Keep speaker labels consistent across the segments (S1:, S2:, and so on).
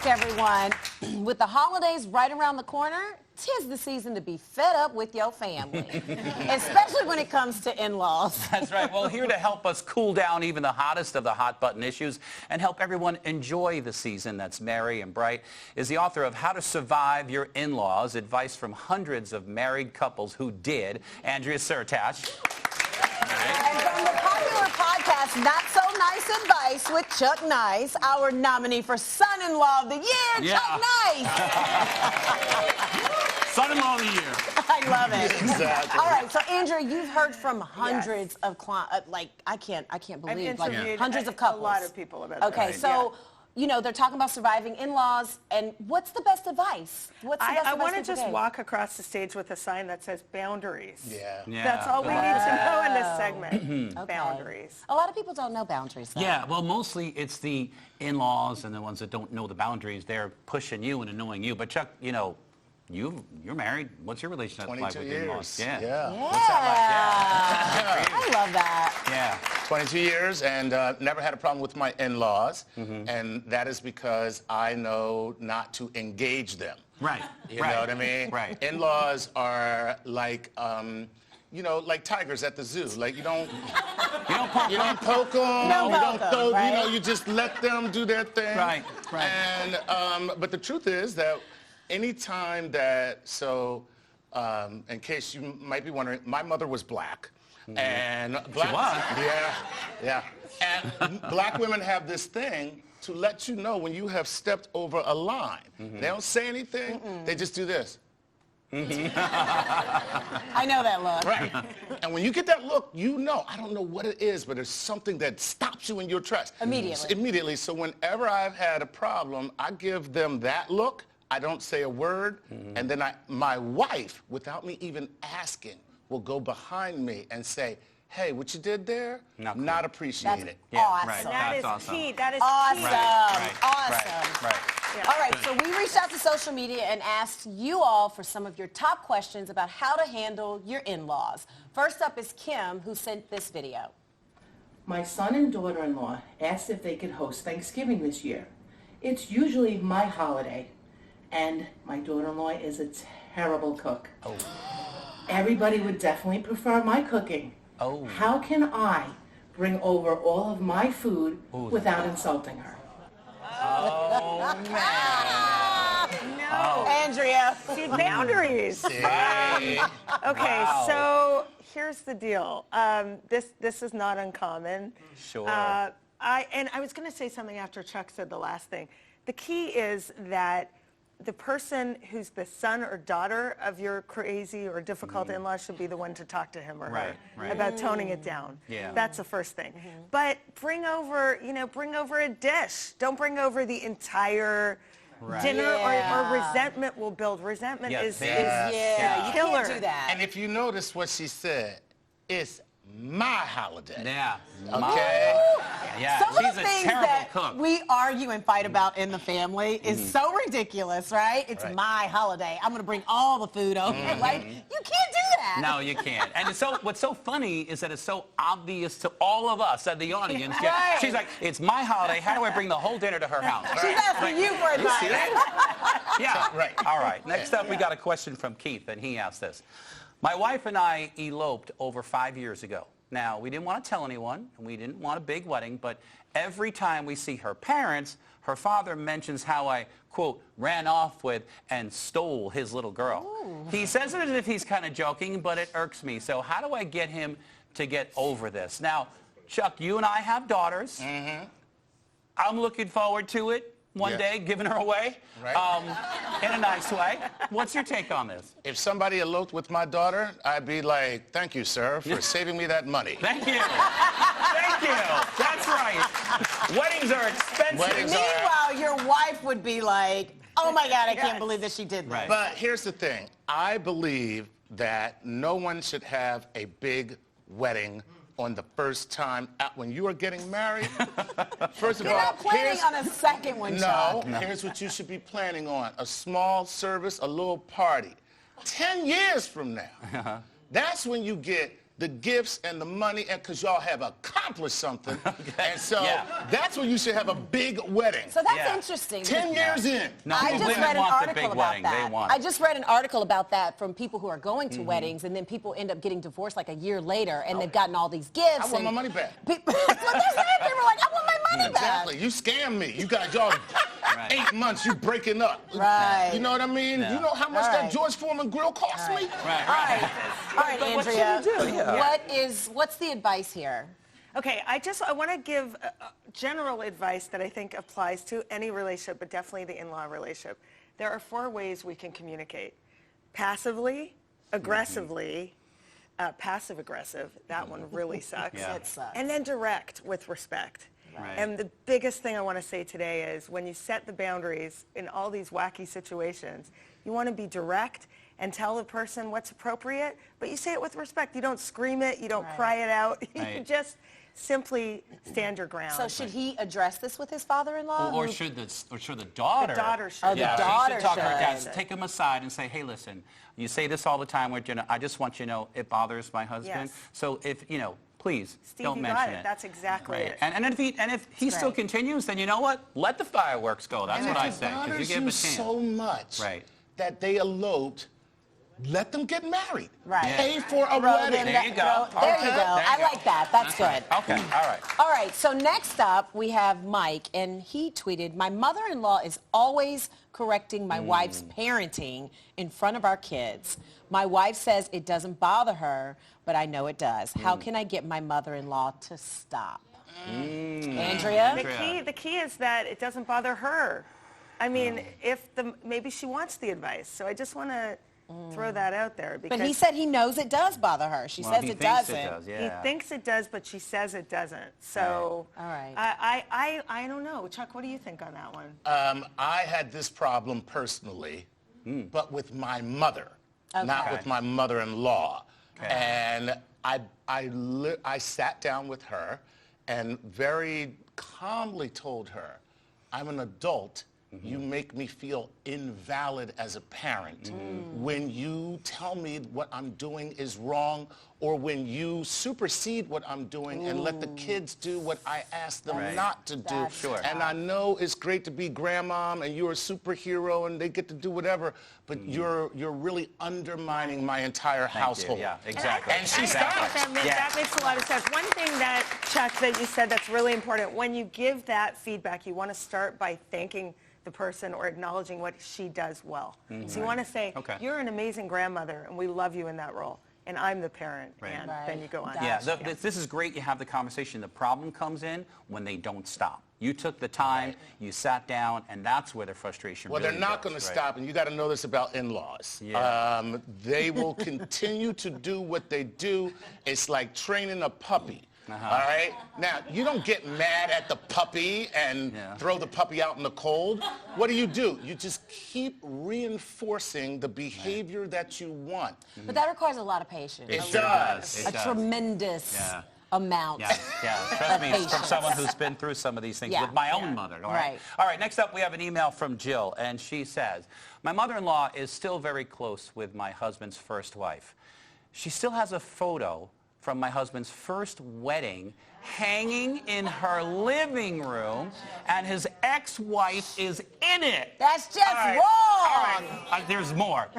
S1: back, everyone. With the holidays right around the corner, 'tis the season to be fed up with your family, especially when it comes to in-laws.
S2: That's right. Well, here to help us cool down even the hottest of the hot-button issues and help everyone enjoy the season that's merry and bright is the author of How to Survive Your In-Laws, advice from hundreds of married couples who did, Andrea Syrtash.
S1: And from the popular podcast, Not So Nice Advice with Chuck Nice, our nominee for Son-in-Law of the Year, Chuck Nice.
S3: Son-in-law of the year.
S1: I love it.
S4: Exactly.
S1: All right, so Andrea, you've heard from hundreds of clients, I can't believe, like hundreds of couples.
S5: A lot of people about
S1: Okay,
S5: that.
S1: so, you know, they're talking about surviving in-laws, and what's the best advice? What's the best
S5: I
S1: advice
S5: want to
S1: people
S5: just
S1: gave?
S5: walk across the stage with a sign that says boundaries.
S4: Yeah.
S5: That's all we need to know in this segment.
S1: Okay.
S5: Boundaries.
S1: A lot of people don't know boundaries, though.
S2: Yeah, well, mostly it's the in-laws and the ones that don't know the boundaries. They're pushing you and annoying you. But Chuck, you know, you're married. What's your relationship like
S4: 22
S2: with
S4: years.
S2: in-laws?
S4: Yeah.
S2: What's that
S1: I love that.
S2: like? Yeah.
S4: 22 years and never had a problem with my in-laws. And that is because I know not to engage them.
S2: Right.
S4: You know what I mean?
S2: Right.
S4: In-laws are like, you know, like tigers at the zoo. Like you don't poke them.
S1: Don't
S4: you
S1: poke
S4: don't throw.
S1: 'em, right?
S4: You know, you just let them do their thing.
S2: Right.
S4: And but the truth is that anytime that in case you might be wondering, my mother was black. And black,
S2: was?
S4: yeah. And black women have this thing to let you know when you have stepped over a line. They don't say anything. They just do this.
S1: I know that look.
S4: Right. And when you get that look, you know, I don't know what it is, but there's something that stops you in your tracks.
S1: Immediately.
S4: Immediately. So whenever I've had a problem, I give them that look. I don't say a word. And then my wife, without me even asking, will go behind me and say, hey, what you did there, not appreciated.
S1: That's awesome.
S2: Right.
S5: That is
S2: That's awesome.
S5: key. That is
S1: Awesome.
S5: key.
S1: Awesome.
S2: Right.
S5: Yeah.
S1: All right, so we reached out to social media and asked you all for some of your top questions about how to handle your in-laws. First up is Kim, who sent this video.
S6: My son and daughter-in-law asked if they could host Thanksgiving this year. It's usually my holiday, and my daughter-in-law is a terrible cook.
S2: Oh.
S6: Everybody would definitely prefer my cooking.
S2: Oh.
S6: How can I bring over all of my food without insulting her?
S2: Oh, man.
S5: No.
S1: Andrea.
S5: See, boundaries.
S4: Hey.
S5: Okay,
S2: Wow.
S5: so here's the deal. This is not uncommon.
S2: Sure.
S5: And I was going to say something after Chuck said the last thing. The key is that the person who's the son or daughter of your crazy or difficult in-law should be the one to talk to him or her about toning it down.
S2: Yeah.
S5: That's the first thing. But bring over a dish. Don't bring over the entire dinner or resentment will build. Resentment is
S1: You
S5: killer.
S1: can't do that.
S4: And if you notice what she said, it's my holiday.
S2: Yeah.
S4: Okay?
S2: Yeah.
S1: Some
S2: She's
S1: of the
S2: a
S1: things
S2: terrible
S1: that
S2: cook.
S1: we argue and fight about in the family is so ridiculous, right? It's my holiday. I'm going to bring all the food over. Like, you can't do that.
S2: No, you can't. And what's so funny is that it's so obvious to all of us at the audience. Yeah.
S1: Right.
S2: She's like, it's my holiday. How do I bring the whole dinner to her house?
S1: She's asking you for advice.
S2: Yeah.
S4: Right.
S2: All right. Next up, we got a question from Keith, and he asked this. My wife and I eloped over 5 years ago. Now, we didn't want to tell anyone, and we didn't want a big wedding, but every time we see her parents, her father mentions how I, quote, ran off with and stole his little girl. Ooh. He says it as if he's kind of joking, but it irks me. So how do I get him to get over this? Now, Chuck, you and I have daughters. I'm looking forward to it one day, giving her away in a nice way. What's your take on this?
S4: If somebody eloped with my daughter, I'd be like, thank you, sir, for saving me that money.
S2: Thank you. Thank you. That's right. Weddings are expensive.
S1: Meanwhile, your wife would be like, oh my God, I can't believe that she did that.
S4: But here's the thing. I believe that no one should have a big wedding on the first time when you are getting married. First of all,
S1: You're not planning on a second one, Chuck.
S4: No, here's what you should be planning on. A small service, a little party. 10 years from now, that's when you get the gifts and the money, and because y'all have accomplished something. And so
S2: Yeah.
S4: that's when you should have a big wedding.
S1: So that's
S2: Yeah.
S1: interesting.
S4: 10 years in.
S2: No,
S1: I
S2: the
S1: just
S2: women
S1: read an
S2: want the
S1: article
S2: big
S1: about
S2: wedding.
S1: that.
S2: They want
S1: I
S2: it.
S1: just read an article about that from people who are going to weddings, and then people end up getting divorced like a year later, and they've gotten all these gifts.
S4: I want my money back.
S1: People, that's what they're saying. People are like, I want my money
S4: Exactly.
S1: back.
S4: You scammed me. You got y'all 8 months, you breaking up.
S1: Right.
S4: You know what I mean?
S2: Yeah.
S4: You know how much
S1: All
S4: that
S1: right.
S4: George Foreman grill cost me?
S2: Right,
S1: All
S2: right.
S1: right, all right,
S5: But what should
S1: Andrea.
S5: you do?
S1: What's the advice here?
S5: Okay, I want to give general advice that I think applies to any relationship, but definitely the in-law relationship. There are 4 ways we can communicate: passively, aggressively, passive-aggressive. That one really sucks.
S2: Yeah.
S1: It sucks.
S5: And then direct with respect.
S2: Right.
S5: And the biggest thing I want to say today is when you set the boundaries in all these wacky situations, you want to be direct and tell the person what's appropriate, but you say it with respect. You don't scream it, you don't cry it out. You
S2: Right.
S5: just simply stand your ground.
S1: So should he address this with his father-in-law?
S2: Or should the daughter?
S5: The daughter should.
S1: Oh, the
S2: Yeah,
S1: daughter
S2: she should talk to her dad.
S1: should.
S2: Take him aside and say, hey, listen, you say this all the time. I just want you to know it bothers my husband.
S5: Yes.
S2: So if, please
S5: Steve,
S2: don't
S5: you
S2: mention
S5: got
S2: it.
S5: it. That's exactly
S2: Right.
S5: it.
S2: And if he still
S1: great.
S2: continues, then you know what? Let the fireworks go. That's what I say.
S4: It
S2: Because
S4: bothers
S2: you give him
S4: you
S2: a chance.
S4: so much
S2: Right.
S4: that they eloped. Let them get married.
S1: Right.
S4: Pay for a
S1: Throw
S4: wedding.
S1: them
S2: There you go.
S1: There
S2: Okay.
S1: you go.
S2: There you
S1: I
S2: go.
S1: like that. That's good.
S2: Okay, all right.
S1: All right, so next up we have Mike, and he tweeted, my mother-in-law is always correcting my wife's parenting in front of our kids. My wife says it doesn't bother her, but I know it does. How can I get my mother-in-law to stop? Andrea?
S5: The key is that it doesn't bother her. I mean, maybe she wants the advice. So I just want to throw that out there. Because
S1: But he said he knows it does bother her. She
S2: Well,
S1: says
S2: he
S1: it
S2: thinks
S1: doesn't.
S2: it does,
S5: he
S2: yeah.
S5: thinks it does, but she says it doesn't. So
S1: All right.
S5: I don't know. Chuck, what do you think on that one?
S4: I had this problem personally, but with my mother, not
S2: Okay.
S4: with my mother-in-law.
S2: Okay.
S4: And I sat down with her and very calmly told her, I'm an adult. You make me feel invalid as a parent. When you tell me what I'm doing is wrong, or when you supersede what I'm doing and let the kids do what I ask them
S2: Right.
S4: not to do.
S1: That's
S2: Sure.
S4: And I know it's great to be grandmom and you're a superhero and they get to do whatever, but you're really undermining my entire
S2: Thank you.
S4: household.
S2: Yeah, exactly.
S4: And she
S2: Exactly.
S4: stopped.
S5: That makes a lot of sense. One thing that, Chuck, that you said that's really important, when you give that feedback, you want to start by thanking the person or acknowledging what she does well. So you want to say,
S2: Okay.
S5: you're an amazing grandmother and we love you in that role. And I'm the parent.
S2: Right.
S5: And
S1: Right.
S5: then you go on.
S2: Yeah, this is great. You have the conversation. The problem comes in when they don't stop. You took the time, you sat down, and that's where the frustration
S4: Well,
S2: really
S4: they're not
S2: goes,
S4: going to
S2: right?
S4: stop, and you got to know this about in-laws.
S2: Yeah.
S4: They will continue to do what they do. It's like training a puppy. All right? Now, you don't get mad at the puppy and throw the puppy out in the cold. What do? You just keep reinforcing the behavior that you want.
S1: But that requires a lot of patience.
S4: It
S2: sure
S4: does.
S2: It
S1: A
S2: does.
S1: tremendous
S2: Yeah.
S1: amount.
S2: Yeah, trust me, from
S1: patience.
S2: someone who's been through some of these things
S1: Yeah.
S2: with my own mother. All right?
S1: Right.
S2: All right, next up we have an email from Jill, and she says, my mother-in-law is still very close with my husband's first wife. She still has a photo from my husband's first wedding hanging in her living room, and his ex-wife is in it.
S1: That's just
S2: All right.
S1: wrong.
S2: All right. There's more.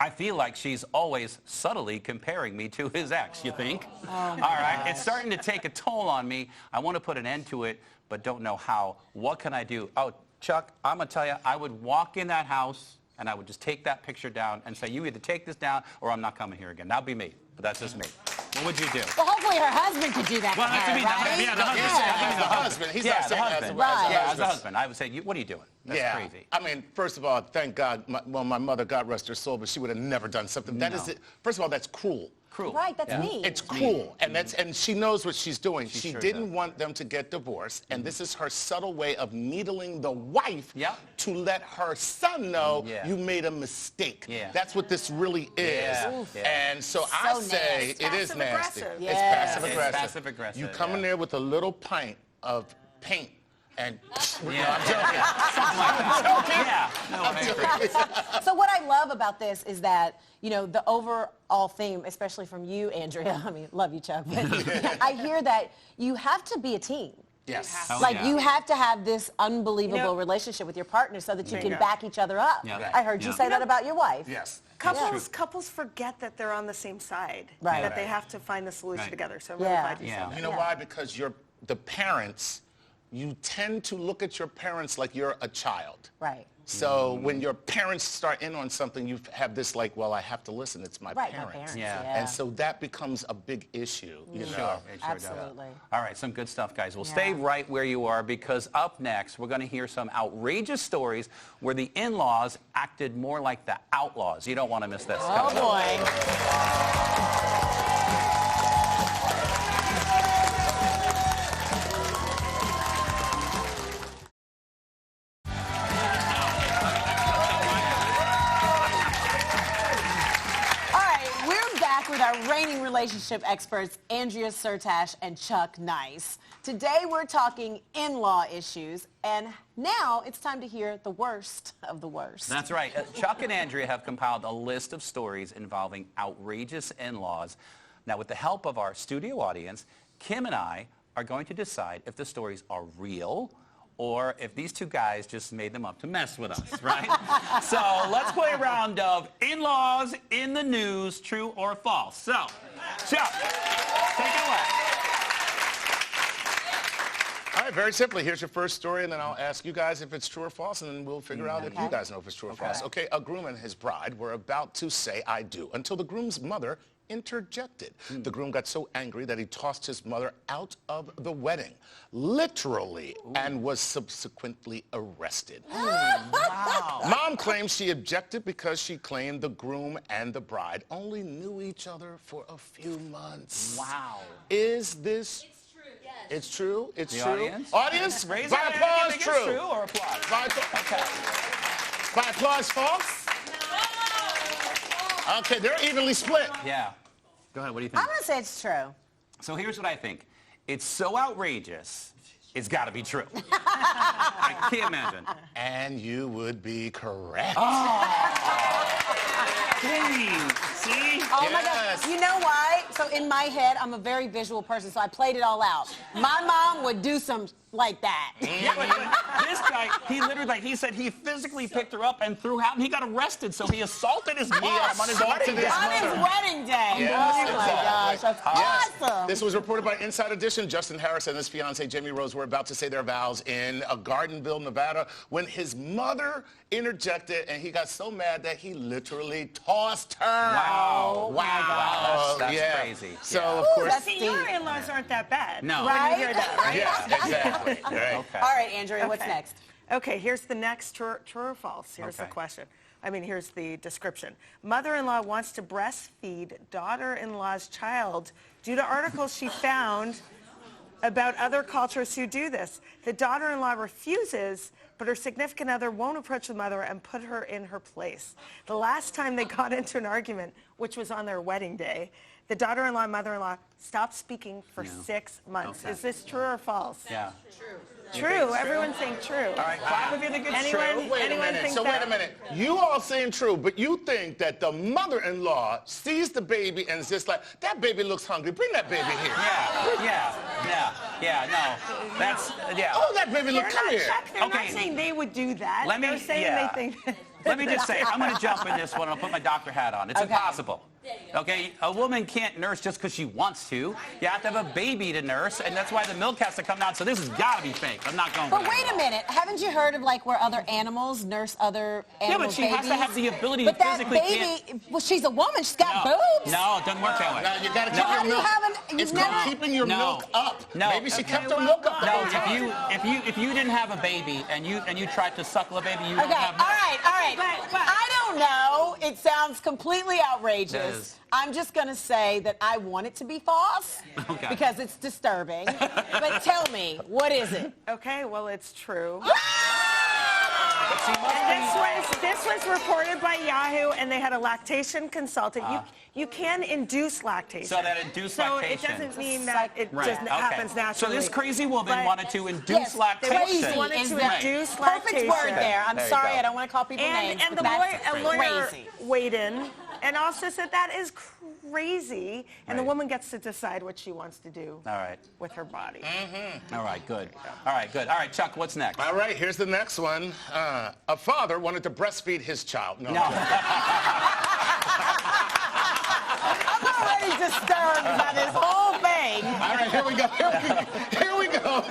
S2: I feel like she's always subtly comparing me to his ex, you think? All right, it's starting to take a toll on me. I want to put an end to it, but don't know how. What can I do? Oh, Chuck, I'm going to tell you, I would walk in that house and I would just take that picture down and say, you either take this down or I'm not coming here again. That'd be me, but that's just me. What would you do?
S1: Well, hopefully her husband could do that
S2: Well,
S1: for
S2: that's
S1: her,
S2: me.
S1: right?
S2: Yeah, the husband.
S4: As the husband. He's not
S2: the
S4: saying as
S2: husband.
S4: a
S1: Right.
S2: Yeah, as a
S4: husband.
S2: husband. I would say, what are you doing? That's crazy.
S4: I mean, first of all, thank God, my mother, God rest her soul, but she would have never done something. That is it. First of all, that's cruel.
S2: Cruel.
S1: Right, that's me.
S4: It's cruel, and she knows what she's doing. She
S2: sure
S4: didn't
S2: does.
S4: want them to get divorced, and this is her subtle way of needling the wife to let her son know you made a mistake.
S2: Yeah.
S4: That's what this really is.
S2: Yeah. Yeah.
S4: And so I say
S1: nasty.
S4: it is nasty.
S5: Passive-aggressive.
S4: It's
S1: Yeah.
S4: passive aggressive.
S2: It's passive-aggressive,
S4: You come in there with a little pint of paint And
S2: Yeah.
S4: I'm joking.
S2: Something like that. Yeah. No, I agree.
S1: So what I love about this is that, you know, the overall theme, especially from you, Andrea, I mean, love you, Chuck, but I hear that you have to be a team.
S4: Yes.
S2: Oh,
S1: Like
S2: yeah.
S1: you have to have this unbelievable
S5: You know-
S1: relationship with your partner so that you can
S5: Bingo.
S1: back each other up.
S2: Yeah.
S1: I heard you
S2: Yeah.
S1: say that about your wife.
S4: Yes.
S5: Couples forget that they're on the same side.
S1: Right.
S5: That they have to find the solution
S2: Right.
S5: together. So I'm really
S1: Yeah.
S5: glad you
S2: Yeah.
S5: said
S4: You
S5: that.
S4: know why? Because the parents, you tend to look at your parents like you're a child.
S1: Right.
S4: So when your parents start in on something, you have this like, well, I have to listen. It's my
S1: Right,
S4: parents.
S1: my parents.
S2: Yeah.
S1: Yeah.
S4: And so that becomes a big issue, you know.
S2: Sure, it sure does.
S1: Absolutely.
S2: All right, some good stuff, guys. Well,
S1: Yeah.
S2: stay right where you are because up next, we're going to hear some outrageous stories where the in-laws acted more like the outlaws. You don't want to miss this.
S1: Oh, boy. All right, we're back with our reigning relationship experts, Andrea Syrtash and Chuck Nice. Today we're talking in-law issues, and now it's time to hear the worst of the worst.
S2: That's right. Chuck and Andrea have compiled a list of stories involving outrageous in-laws. Now, with the help of our studio audience, Kim and I are going to decide if the stories are real or if these two guys just made them up to mess with us, right? So let's play a round of in-laws in the news, true or false. So, Chuck, take it away.
S4: All right, very simply, here's your first story, and then I'll ask you guys if it's true or false, and then we'll figure out if you guys know if it's true or false. Okay, a groom and his bride were about to say I do until the groom's mother interjected. The groom got so angry that he tossed his mother out of the wedding, literally, and was subsequently arrested.
S2: Wow.
S4: Mom claims she objected because she claimed the groom and the bride only knew each other for a few months.
S2: Wow.
S4: Is this... It's true. It's
S2: The
S4: true.
S2: audience?
S4: Audience,
S2: Raise
S4: by
S2: your hand
S4: applause,
S2: if you think it's
S4: true.
S2: true or applause.
S4: By applause, false. Okay, they're evenly split.
S2: Yeah. Go ahead, what do you think?
S1: I'm going to say it's true.
S2: So here's what I think. It's so outrageous, it's got to be true. I can't imagine.
S4: And you would be correct.
S2: Dang. See?
S1: Oh my
S4: Yes.
S1: God. You know why? So in my head, I'm a very visual person, so I played it all out. My mom would do some like that.
S2: Yeah, but this guy, he literally, like he said, he physically picked her up and threw her out, and he got arrested, so he assaulted his mom on his wedding day.
S1: On his wedding day.
S4: Yes,
S1: Oh my gosh, that's
S4: Yes.
S1: awesome.
S4: This was reported by Inside Edition. Justin Harris and his fiancée Jamie Rose were about to say their vows in Gardenville, Nevada, when his mother interjected, and he got so mad that he literally tossed her.
S2: Wow.
S4: Wow.
S2: That's
S4: yeah.
S2: crazy.
S4: So,
S2: Yeah.
S4: of course...
S1: that's
S5: See,
S1: deep.
S5: your in-laws aren't that bad.
S2: No.
S5: When
S1: Right?
S5: you hear that, right?
S4: Yeah, exactly. Right.
S2: Okay.
S1: All right, Andrea, what's
S5: Okay.
S1: next?
S5: Okay, here's the next true or false. Here's the
S2: Okay.
S5: question. Here's the description. Mother-in-law wants to breastfeed daughter-in-law's child due to articles she found about other cultures who do this. The daughter-in-law refuses, but her significant other won't approach the mother and put her in her place. The last time they got into an argument, which was on their wedding day, the daughter-in-law and mother-in-law stopped speaking for 6 months.
S2: Okay.
S5: Is this true or false?
S2: Yeah.
S5: True. Everyone's saying true.
S2: All right, clap if you think it's true.
S5: Anyone-
S4: Wait a
S5: Anyone
S4: minute.
S5: think
S4: So
S5: that-
S4: wait a minute. You all saying true, but you think that the mother-in-law sees the baby and is just like, that baby looks hungry. Bring that baby here.
S2: Yeah, no. That's, yeah.
S4: Oh, that baby
S5: They're
S4: looks
S5: not,
S4: here.
S5: Chuck, they're
S2: Okay.
S5: not saying they would do that.
S2: Let me-
S5: They're saying
S2: yeah.
S5: they think that.
S2: Let me just say, I'm going to jump in this one. I'll put my doctor hat on. It's
S1: Okay.
S2: impossible. Okay? A woman can't nurse just because she wants to. You have to have a baby to nurse, and that's why the milk has to come down. So this has got to be fake. I'm not going
S1: But
S2: for
S1: wait
S2: that.
S1: a minute, haven't you heard of like where other animals nurse other animals'
S2: but she has to have the ability
S1: But
S2: to
S1: that
S2: physically
S1: baby, well, she's a woman. She's got
S2: No.
S1: boobs.
S2: No, it doesn't work that way.
S4: Now you gotta keep
S1: How
S4: your
S1: do you
S4: milk.
S1: have an-
S4: It's
S1: you've
S4: called
S1: never-
S4: keeping your
S2: No.
S4: milk up.
S2: No.
S4: Maybe she
S2: Okay,
S4: kept her
S5: well,
S4: milk up the
S2: No,
S4: whole time.
S2: if you didn't have a baby and you tried to suckle a baby, you don't
S1: Okay,
S2: have
S1: all
S2: milk.
S1: right, all right.
S5: but-
S1: I don't know. It sounds completely
S2: It
S1: outrageous.
S2: is.
S1: I'm just going to say that I want it to be false
S2: Okay.
S1: because it's disturbing. But tell me, what is it?
S5: Okay, well, it's true.
S2: But she must
S5: And this was reported by Yahoo, and they had a lactation consultant. You can induce lactation.
S2: So that induced lactation.
S5: So it doesn't mean that it just happens naturally.
S2: So this crazy woman
S5: But-
S2: wanted to induce
S1: Yes,
S2: lactation.
S1: crazy
S5: wanted
S1: is
S5: to
S1: the
S5: induce
S1: perfect
S5: lactation.
S1: word there. I'm
S2: There you
S1: sorry,
S2: go.
S1: I don't want to call people names.
S5: And
S1: but
S5: the
S1: that's
S5: lawyer
S1: crazy.
S5: weighed in and also said that is crazy, and the
S2: Right.
S5: woman gets to decide what she wants to do
S2: All right.
S5: with her body.
S2: All right, good. All right, good. All right, Chuck, what's next?
S4: All right, here's the next one. A father wanted to breastfeed his child. No.
S2: No.
S1: I'm already disturbed by this whole thing.
S4: All right, here we go. Here we go.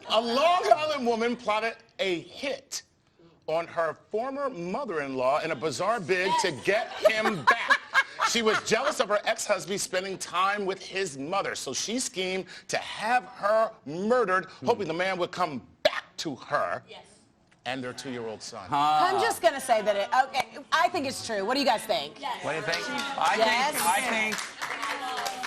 S4: A Long Island woman plotted a hit on her former mother-in-law in a bizarre bid to get him back. She was jealous of her ex-husband spending time with his mother, so she schemed to have her murdered, hoping the man would come back to her and their 2-year-old son.
S1: I'm just going to say that I think it's true. What do you guys think?
S2: What do you think?
S1: Yes.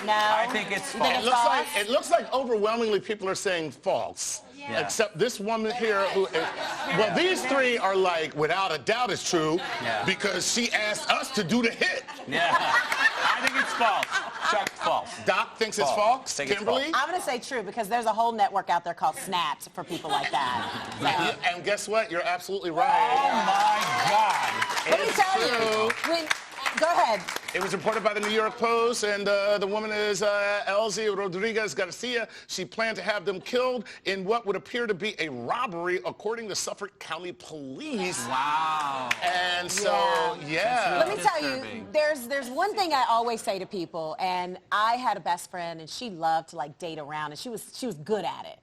S1: No?
S2: I think it's
S1: You think
S2: false.
S1: it's false?
S4: It looks like overwhelmingly people are saying false.
S2: Yeah.
S4: Except this woman here who well, these three are like, without a doubt it's true,
S2: Yeah.
S4: because she asked us to do the hit.
S2: Yeah. I think it's false. Chuck's false.
S4: Doc thinks it's
S2: False.
S4: false.
S2: Think it's
S4: Kimberly?
S1: I'm going to say true because there's a whole network out there called Snaps for people like that. So,
S4: And guess what? You're absolutely
S2: Oh,
S4: right.
S2: my God.
S1: let me tell you. Go ahead.
S4: It was reported by the New York Post, and the woman is Elsie Rodriguez Garcia. She planned to have them killed in what would appear to be a robbery, according to Suffolk County Police.
S2: Wow.
S4: And so,
S1: Let me tell you,
S2: Disturbing.
S1: there's one thing I always say to people, and I had a best friend, and she loved to like date around, and she was good at it.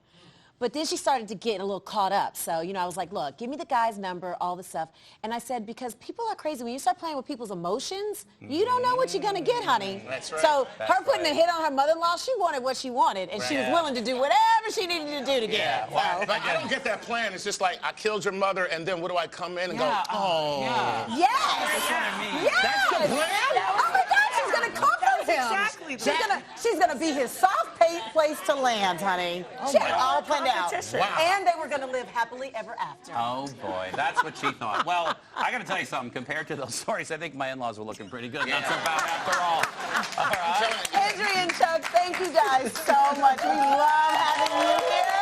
S1: But then she started to get a little caught up. So, I was like, look, give me the guy's number, all the stuff. And I said, because people are crazy. When you start playing with people's emotions, you don't know what you're going to get, honey.
S4: That's right.
S1: So
S2: That's
S1: her putting
S2: right.
S1: a hit on her mother-in-law, she wanted what she wanted, and she was
S2: Yeah.
S1: willing to do whatever she needed to do to get
S2: Yeah,
S1: it.
S2: wow.
S1: So.
S4: But I don't get that plan. It's just like, I killed your mother, and then what do I come in and
S2: Yeah.
S4: go, oh.
S2: Yeah.
S1: Yes!
S2: That's what I mean.
S1: Yes!
S4: That's the plan?
S1: Oh my God, she's gonna comfort him.
S5: exactly the
S1: She's gonna be his soft place to land, honey. She had it all planned out.
S5: Competition.
S4: Wow.
S1: And they were gonna live happily ever after.
S2: Oh, boy. That's what she thought. Well, I got to tell you something. Compared to those stories, I think my in-laws were looking pretty good. Not so bad after all. All right.
S1: Andrea and Chuck, thank you guys so much. We love having you here.